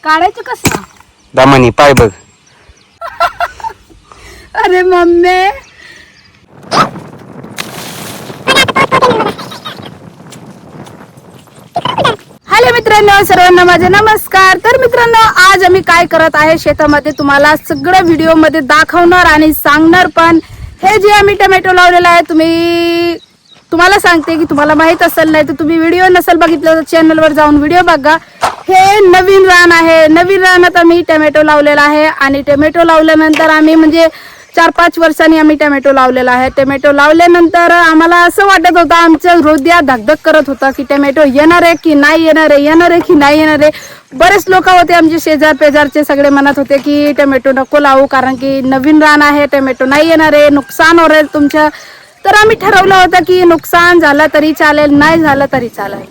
काढायचं कसं? दामानी पाय बघ. अरे मम्मी. हॅलो मित्रांनो, सर्वांना माझे नमस्कार. तर मित्रांनो, आज आम्ही काय करत आहे शेतामध्ये तुम्हाला सगळं व्हिडिओ मध्ये दाखवणार आणि सांगणार. पण हे जे आम्ही टोमॅटो लावलेला आहे तुम्हाला सांगते की तुम्हाला माहित असेल, नाही तर तुम्ही व्हिडिओ नसेल बघितलं तर चॅनलवर जाऊन व्हिडिओ बघा. हे नवीन रान आहे. नवीन रानात आम्ही टोमॅटो लावलेला आहे आणि टोमॅटो लावल्यानंतर आम्ही म्हणजे 4-5 वर्षांनी आम्ही टोमॅटो लावलेला आहे. टोमॅटो लावल्यानंतर आम्हाला असं वाटत होतं, आमचं हृदय धगधग करत होता की टोमॅटो येणार आहे की नाही येणार आहे, येणार आहे की नाही येणार आहे. बरेच लोक होते आमचे शेजार पेजारचे, सगळे म्हणत होते की टोमॅटो नको लावू, कारण की नवीन रान आहे, टोमॅटो नाही येणार आहे, नुकसान होईल तुमचं. तर आम्ही ठरवलं होतं की नुकसान झालं तरी चालेल, नाही झालं तरी चालेल,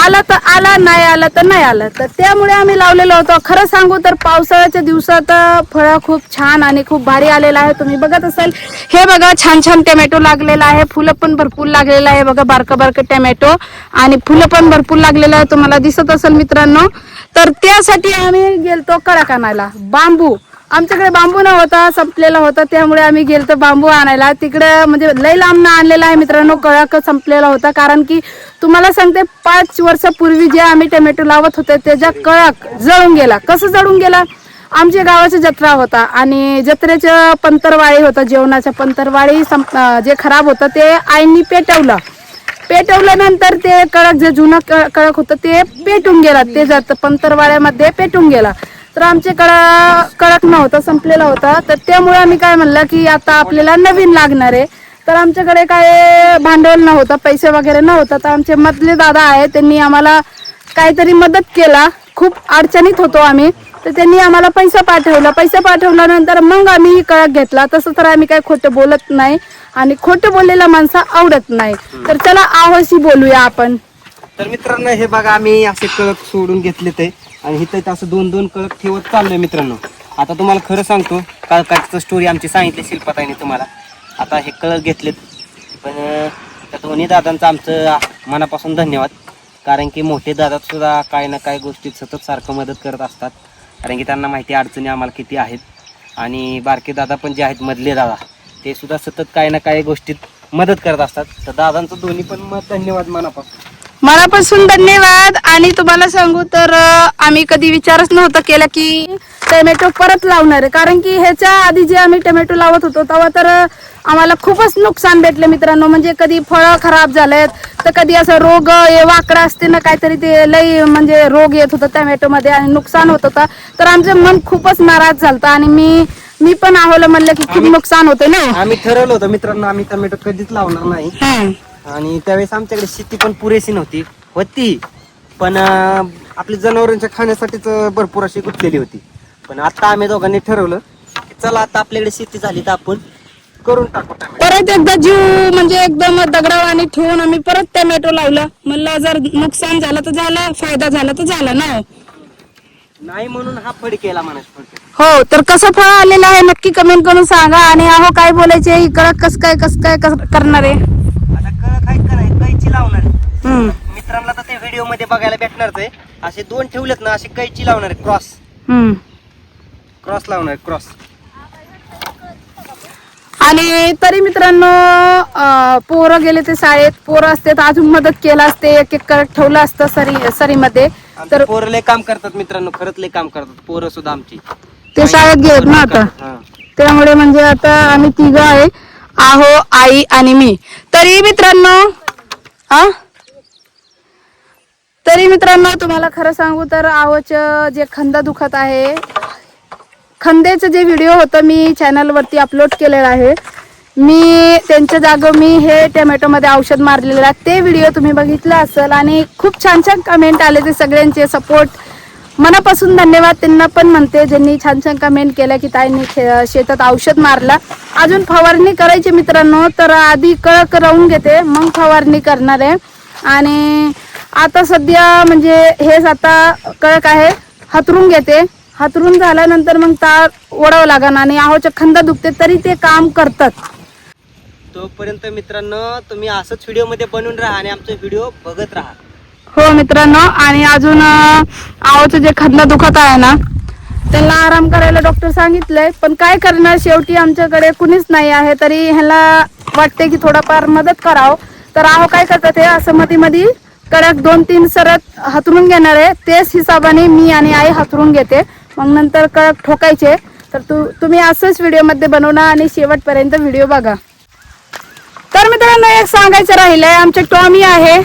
आलं तर आलं, नाही आलं तर नाही आलं. तर त्यामुळे आम्ही लावलेलं होतं. खरं सांगू तर पावसाळ्याच्या दिवसात फळं खूप छान आणि खूप भारी आलेलं आहे. तुम्ही बघत असाल, हे बघा छान छान टोमॅटो लागलेला आहे, फुलं पण भरपूर लागलेलं आहे. बघा बारकं बारकं टोमॅटो आणि फुलं पण भरपूर लागलेलं आहे, तुम्हाला दिसत असेल मित्रांनो. तर त्यासाठी आम्ही गेलतो कळक आणायला. बांबू आमच्याकडे बांबू नव्हता, संपलेला होता, त्यामुळे आम्ही गेलतो बांबू आणायला. तिकडे म्हणजे लई लांब आणलेला आहे मित्रांनो, कळक संपलेला होता. कारण की तुम्हाला सांगते, 5 वर्षापूर्वी जे आम्ही टोमॅटो लावत होते त्याच्या कळक जळून गेला. कसं जळून गेला? आमच्या गावाची जत्रा होता आणि जत्रेचं पंतरवाळी होतं, जेवणाचं पंतरवाळी जे खराब होतं ते आईनी पेटवल्यानंतर ते कळक, जे जुनं कळक होतं ते पेटून गेला, ते जात पंतरवाड्यामध्ये पेटून गेला. तर आमचे कळक नव्हता, संपलेला होता. तर त्यामुळे आम्ही काय म्हणलं की आता आपल्याला नवीन लागणार आहे. तर आमच्याकडे काय भांडवल नव्हतं, पैसे वगैरे नव्हतं. तर आमचे मधले दादा आहे, त्यांनी आम्हाला काहीतरी मदत केला. खूप अडचणीत होतो आम्ही, तर त्यांनी आम्हाला पैसा पाठवल्यानंतर मग आम्ही कळक घेतला. तसं तर आम्ही काही खोटं बोलत नाही आणि खोटं बोललेला माणसा आवडत नाही. तर चला आहोशी बोलूया आपण. तर मित्रांनो, हे बघा आम्ही असे कळक सोडून घेतले ते आणि इथं असं 2-2 कळक ठेवत चाललोय मित्रांनो. आता तुम्हाला खरं सांगतो, कळकाचं स्टोरी आमची सांगितली शिल्पाताईने तुम्हाला. आता हे कळक घेतलेत, पण त्या दोन्ही दादांचं आमचं मनापासून धन्यवाद. कारण की मोठे दादा सुद्धा काय ना काय गोष्टीत सतत सारखं मदत करत असतात, कारण की त्यांना माहिती अडचणी आम्हाला किती आहेत. आणि बारके दादा पण जे आहेत, मधले दादा, ते सुद्धा सतत काय ना काय गोष्टीत मदत करत असतात. तर दादांचं दोन्ही पण धन्यवाद मनापासून धन्यवाद. आणि तुम्हाला सांगू तर आम्ही कधी विचारच नव्हता केला की टोमॅटो परत लावणार आहे, कारण की ह्याच्या आधी जे आम्ही टोमॅटो लावत होतो तेव्हा तर आम्हाला खूपच नुकसान भेटले मित्रांनो. म्हणजे कधी फळं खराब झालेत, तर कधी असं रोग वाकडा असते ना, काहीतरी ते लई म्हणजे रोग येत होता टोमॅटोमध्ये आणि नुकसान होत होता. तर आमचं मन खूपच नाराज झालं आणि मी पण आहोलं म्हणलं की खूप नुकसान होते ना. आम्ही ठरवलं होतं मित्रांनो, आम्ही टोमॅटो कधीच लावणार नाही. आणि त्यावेळेस आमच्याकडे शेती पण पुरेशी होती, पण आपली जनावरांच्या खाण्यासाठीच भरपूर अशी गुंतलेली होती. पण आता आम्ही दोघांनी ठरवलं की चला, आता आपल्याकडे शेती झाली तर आपण करून टाकू टोमॅटो. परत एकदा जीव म्हणजे एकदम दगडावानी ठेवून आम्ही परत टोमॅटो लावला. म्हणलं जर नुकसान झालं तर झालं, फायदा झाला तर झाला ना. नाही म्हणून हा फड केला म्हणायचं. हो, तर कसं फळ आलेलं आहे नक्की कमेंट करून सांगा. आणि अहो काय बोलायचे, ही कळक कस काय करणार आहे? आता कळक आहेत का नाही, कैची लावणार आहे. मित्रांना तर ते व्हिडिओ मध्ये बघायला भेटणारच आहे. असे 2 ठेवलेत ना, असे कैची लावणार आहे, क्रॉस लावणार आहे, क्रॉस. आणि तरी मित्रांनो, पोरं गेले ते शाळेत, पोरं असते तर अजून मदत केला असते, एक कळक ठेवलं असतं सरीमध्ये. तर पोरं लय काम करतात मित्रांनो, खरंच लय काम करतात पोरं सुद्धा आमची. ते शाळेत गेलेत ना आता, त्यामुळे म्हणजे आता आम्ही 3 आहे, आहो, आई आणि मी. तरी मित्रांनो तुम्हाला खरं सांगू तर आहोचं जे खंदा दुखत आहे, खंदेचं जे व्हिडिओ होतं मी चॅनलवरती अपलोड केलेलं आहे. मी त्यांच्या जागो मी हे टोमॅटोमध्ये औषध मारलेलं आहे, ते व्हिडिओ तुम्ही बघितला असेल. आणि खूप छान छान कमेंट आले, ते सगळ्यांचे सपोर्ट मनापासून धन्यवाद त्यांना पण म्हणते, ज्यांनी छान छान कमेंट केल्या की ताईंनी शेतात औषध मारला. अजून फवारणी करायची मित्रांनो, तर आधी कळक राहून घेते मग फवारणी करणार आहे. आणि आता सध्या म्हणजे हेच आता कळक आहे, हातरून घेते. हातरून झाल्यानंतर मग तार ओढावं लागेल आणि आहोच्या खंदा दुखते तरी ते काम करतात. तोपर्यंत मित्रांनो तुम्ही असंच व्हिडिओ मध्ये बनवून राहा आणि आमचे व्हिडिओ बघत राहा. हो मित्रांनो, आणि अजून आवाचं जे खांदा दुखत आहे ना त्यांना आराम करायला डॉक्टर सांगितलंय, पण काय करणार, शेवटी आमच्याकडे कुणीच नाही आहे. तरी ह्याला वाटते की थोडाफार मदत करावं. तर आहो काय करतात हे असं मध्ये मध्ये कडक 2-3 सरत हातरून घेणार आहे. तेच हिसाबाने मी आणि आई हातरून घेते, मग नंतर कडक ठोकायचे. तर तुम्ही असंच व्हिडिओमध्ये बनवणार आणि शेवटपर्यंत व्हिडिओ बघा. तर मित्रांनो, एक सांगायचं राहिलंय, आमचे टॉमी आहे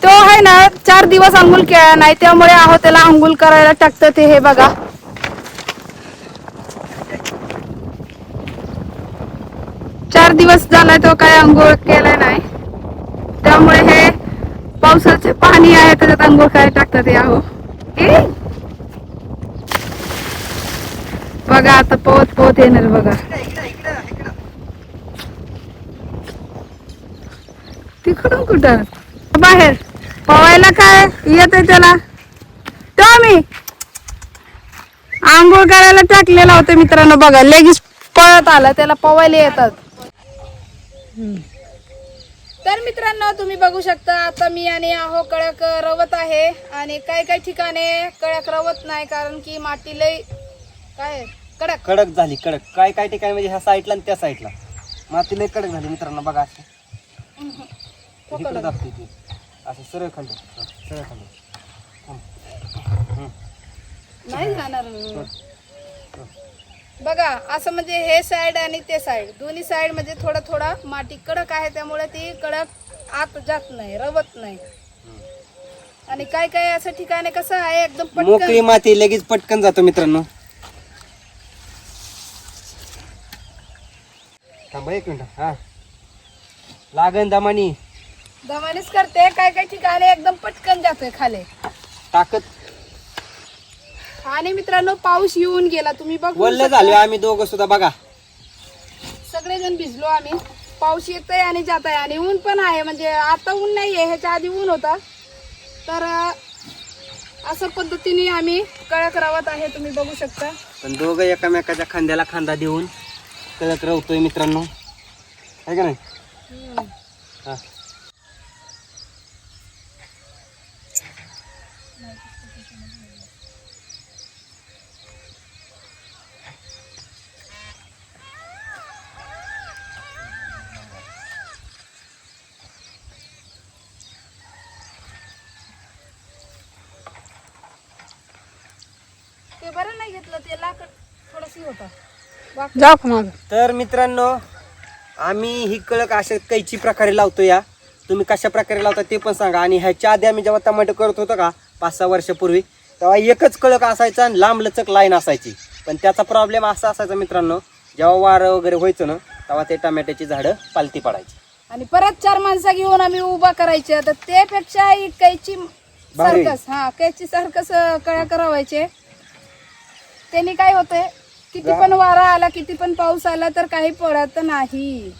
तो आहे ना 4 दिवस अंघोळ केला नाही, त्यामुळे आहो त्याला अंघोळ करायला टाकतं ते. हे बघा, 4 दिवस झालाय तो काय अंघोळ केला नाही, त्यामुळे हे पावसाचे पाणी आहे त्याच्यात अंघोळ करायला टाकतात ते. आहो बघा, आता पोहत पोहत येणार बघा. तिकडून कुठं बाहेर पवायला काय येतंय त्याला. टॉमी आंघोळ करायला टाकलेला होता मित्रांनो, बघा लगेच पळत आला, त्याला पवायला येतात. तर मित्रांनो, तुम्ही बघू शकता आता मी आणि आहो कडक रवत आहे, आणि काही काही ठिकाणी कडक रवत नाही, कारण की माती लय काय कडक कडक झाली, कडक काय काय ठिकाणी म्हणजे ह्या साईडला आणि त्या साईडला माती लय कडक झाली मित्रांनो. बघा असं इकडे दाबते ती, असं सरळ खाली, सरळ खाली नाही जाणार. बघा असं म्हणजे हे साइड आणि ते साइड दोन्ही साइड म्हणजे थोडा थोडा माती कडक आहे, त्यामुळे ती कडक आत जात नाही, रवत नाही. आणि काय काय असं ठिकाणी कसं आहे एकदम मोकळी माती लगेच पटकन जातो मित्रांनो. थांबा 1 मिनिट. हा लागन दमानी दमानीच करते, काय काय ठिकाणी एकदम पटकन जातोय खाली ताकद. आणि मित्रांनो, पाऊस येऊन गेला, तुम्ही बघू वल्ल झालो आम्ही दोघं सुद्धा. बघा सगळेजण भिजलो आम्ही. पाऊस येतोय आणि जात आहे, आणि ऊन पण आहे, म्हणजे आता ऊन नाहीये, ह्याच्या आधी ऊन होता. तर असं पद्धतीने आम्ही कडक रवत आहे, तुम्ही बघू शकता. पण दोघं एकामेकाच्या खांद्याला खांदा देऊन कडक रवतोय मित्रांनो, आहे का नाही. हा ते बरं नाही घेतलं, ते लाकड थोडंसं होता. जाऊ का मग. तर मित्रांनो, आम्ही ही कडक अशा कैची प्रकारे लावतो. या तुम्ही कशा प्रकारे लावता ते पण सांगा. आणि ह्याच्या आधी आम्ही जेव्हा टमाटो करत होतो का 5-6 वर्षापूर्वी, तेव्हा एकच कडक असायचा आणि लांब लचक लाईन असायची. पण त्याचा प्रॉब्लेम असा असायचा मित्रांनो, जेव्हा वारं वगैरे व्हायचं ना तेव्हा ते टमाट्याची झाडं पालती पडायची, आणि परत 4 माणसं घेऊन आम्ही उभा करायचे. तर त्यापेक्षा कैची सारखंच, हा कैची सारखंच कळ्या करावायचे. त्यांनी काय होतंय, किती पण वारा आला, किती पण पाऊस आला, तर काही पडत नाही.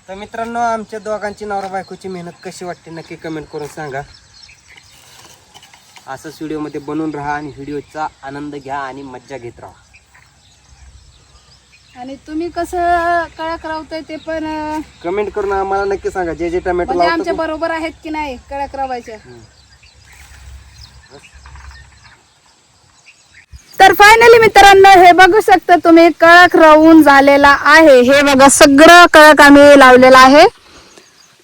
तर मित्रांनो, आमच्या दोघांची नवरा बायकोची मेहनत कशी वाटते नक्की कमेंट करून सांगा. असंच व्हिडिओमध्ये बनवून राहा आणि व्हिडिओचा आनंद घ्या आणि मज्जा घेत राहा. आणि तुम्ही कसं कळक रावताय ते पण कमेंट करून आम्हाला नक्की सांगा. जे जे टोमॅटो म्हणजे आमच्या बरोबर आहेत की नाही कळक रावायच्या. तर फायनली मित्रांनो, हे बघू शकता तुम्ही, कळक रावून झालेला आहे. हे बघा सगळं कळक आम्ही लावलेलं आहे.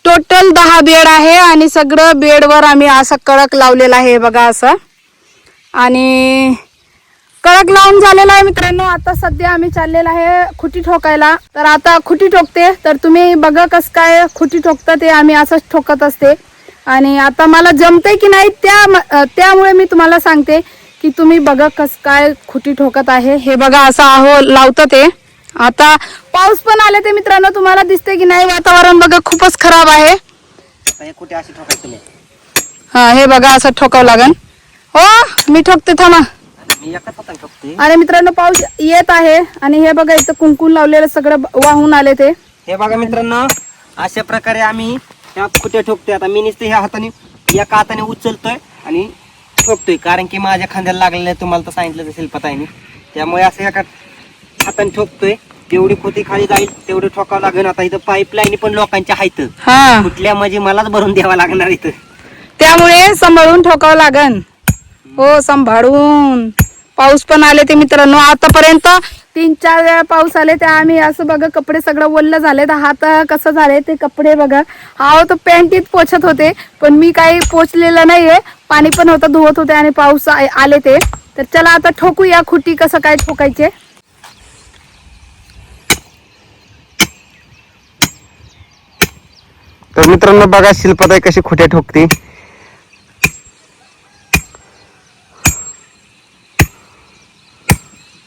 टोटल 10 बेड आहे, आणि सगळं बेडवर आम्ही असं कळक लावलेला आहे. बघा असं, आणि कळक लावून झालेला आहे मित्रांनो. आता सध्या आम्ही चाललेला आहे खुटी ठोकायला. तर आता खुटी ठोकते, तर तुम्ही बघा कसं काय खुटी ठोकतं ते. आम्ही असंच ठोकत असते, आणि आता मला जमते की नाही त्यामुळे मी तुम्हाला सांगते की तुम्ही बघा कसं काय खुटी ठोकत आहे. हे बघा असं आहो लावतं ते, आता पाऊस पण आले ते मित्रांनो, तुम्हाला दिसते की नाही वातावरण बघा खूपच खराब आहे. आता हे कुठे अशी ठोकायचं तुम्ही? हा हे बघा असं ठोकावं लागन. हो मी ठोकते थांबा. मी एकाच हाताने ठोकते. आणि मित्रांनो पाऊस येत आहे आणि हे बघा इथं कुंकून लावलेलं सगळं वाहून आले ते. हे बघा मित्रांनो, अशा प्रकारे आम्ही ह्या कुठे ठोकतोय. आता मी नुसतं ह्या हाताने एका हाताने उचलतोय आणि ठोकतोय, कारण की माझ्या खांद्याला लागलेलं आहे, तुम्हाला तर सांगितलं शिल्पताईने. त्यामुळे असं एका हाताने ठोकतोय. जेवढी खोती खाली जाईल तेवढं ठोकावं लागेल. आता इथं पाईपलाईन पण लोकांच्या आहेत, हा कुठल्या म्हणजे मलाच भरून द्यावा लागणार इथं. त्यामुळे सांभाळून ठोकावं लागन. हो सांभाळून. पाऊस पण आले ते मित्रांनो, आतापर्यंत 3-4 वेळा पाऊस आले ते आम्ही असं बघा कपडे सगळं ओल्लं झाले. हात कसं झाले ते कपडे बघा. हा तो पॅन्टीत पोछत होते, पण मी काही पोचलेलं नाहीये. पाणी पण होतं, धुवत होते आणि पाऊस आले ते. तर चला आता ठोकूया खुटी कसं काय ठोकायचे. तर मित्रांनो बघा शिल्पताई कशी खोट्या ठोकते.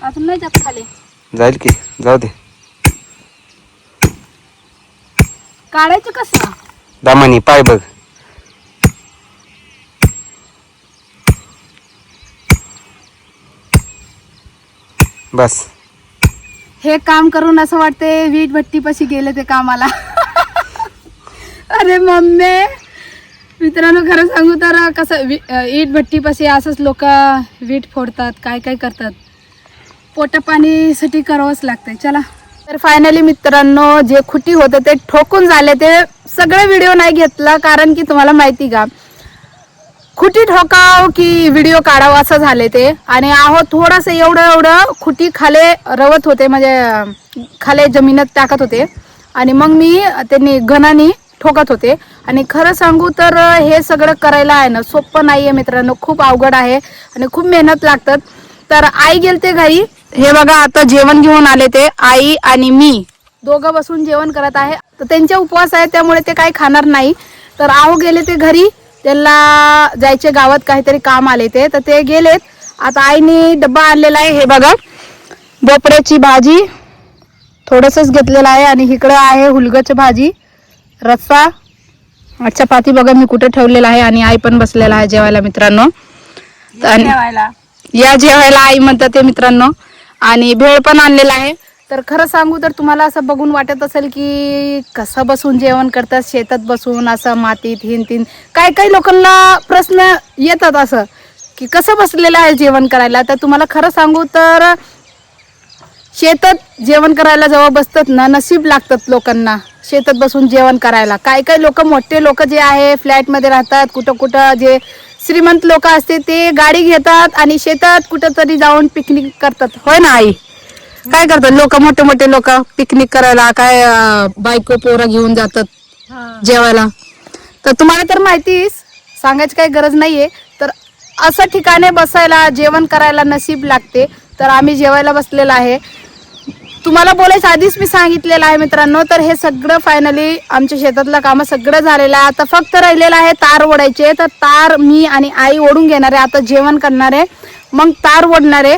अजून नाही जात खाली. जाईल की, जाऊ दे. काढायचं कसं? दामानी पाय बघ. बस. हे काम करून असं वाटते वीट भट्टी पशी गेले ते कामाला. अरे मम्मी मित्रांनो खरं सांगू तर कसं ईट भट्टी पशी असंच लोक वीट फोडतात, काय काय करतात. पोटा पाणीसाठी करावंच लागतंय. चला तर फायनली मित्रांनो जे खुटी होतं ते ठोकून झाले. ते सगळे व्हिडिओ नाही घेतला, कारण की तुम्हाला माहिती का खुटी ठोकाव की व्हिडिओ काढावं असं झाले ते. आणि आहो थोडंसं एवढं खुटी खाले रवत होते, म्हणजे खाले जमिनीत टाकत होते आणि मग मी त्यांनी घनानी ठोकत होते. आणि खरं सांगू तर हे सगळं करायला आहे ना सोपं नाही आहे मित्रांनो, खूप अवघड आहे आणि खूप मेहनत लागतात. तर आई गेलते घरी. हे बघा आता जेवण घेऊन आले ते. आई आणि मी दोघं बसून जेवण करत आहे. तर त्यांचे उपवास आहे त्यामुळे ते काही खाणार नाही. तर आहो गेले ते घरी, त्यांना जायचे गावात काहीतरी काम आले ते, तर ते गेलेत. आता आईने डब्बा आणलेला आहे. हे बघा भोपळ्याची भाजी थोडंसंच घेतलेलं आहे आणि इकडं आहे हुलगाची भाजी, रस्सा, चपाती बघा मी कुठे ठेवलेला आहे. आणि आई पण बसलेला आहे जेवायला मित्रांनो. या जेवायला आई म्हणतात ते मित्रांनो. आणि भेळ पण आणलेला आहे. तर खरं सांगू तर तुम्हाला असं बघून वाटत असेल की कसं बसून जेवण करतात, शेतात बसून असं मातीत हिन काही लोकांना प्रश्न येतात असं की कसं बसलेलं आहे जेवण करायला. तर तुम्हाला खरं सांगू तर शेतात जेवण करायला जेव्हा बसतात ना, नशीब लागतात लोकांना शेतात बसून जेवण करायला. काही लोक मोठे लोक जे आहे फ्लॅटमध्ये राहतात, कुठं जे श्रीमंत लोक असते ते गाडी घेतात आणि शेतात कुठंतरी जाऊन पिकनिक करतात. होय ना आई? काय करतात लोक, मोठे लोक पिकनिक करायला काय बायको पोरं घेऊन जातात जेवायला. तर तुम्हाला तर माहितीच, सांगायची काही गरज नाहीये. तर असं ठिकाणी बसायला जेवण करायला नशीब लागते. तर आम्ही जेवायला बसलेला आहे. तुम्हाला बोलायचं आधीच मी सांगितलेलं आहे मित्रांनो. तर हे सगळं फायनली आमच्या शेतातलं काम सगळं झालेलं आहे. आता फक्त राहिलेलं आहे तार ओढायचे. तर तार मी आणि आई ओढून घेणार आहे. आता जेवण करणार आहे, मग तार ओढणार आहे.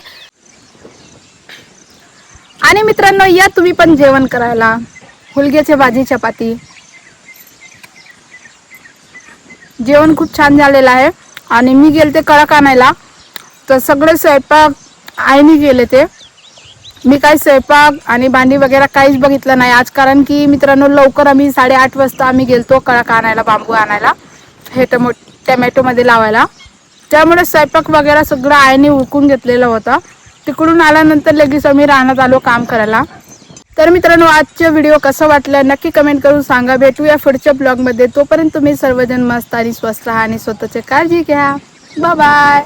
आणि मित्रांनो या तुम्ही पण जेवण करायला. हुलग्याची भाजी, चपाती, जेवण खूप छान झालेलं आहे. आणि मी गेलते कळक आणायला, तर सगळे स्वयंपाक आईने गेले ते. मी काही स्वयंपाक आणि भांडी वगैरे काहीच बघितलं नाही आज, कारण की मित्रांनो लवकर आम्ही 8:30 वाजता आम्ही गेलतो कळक आणायला, बांबू आणायला हे टमॅटोमध्ये लावायला. त्यामुळे स्वयंपाक वगैरे सगळं आईने उरकून घेतलेलं होतं. तिकडून आल्यानंतर लगेच आम्ही रानात आलो काम करायला. तर मित्रांनो आजचा व्हिडिओ कसा वाटला नक्की कमेंट करून सांगा. भेटूया पुढच्या ब्लॉगमध्ये. तोपर्यंत तुम्ही सर्वजण मस्त आणि स्वस्त राहा आणि स्वतःची काळजी घ्या. Bye bye.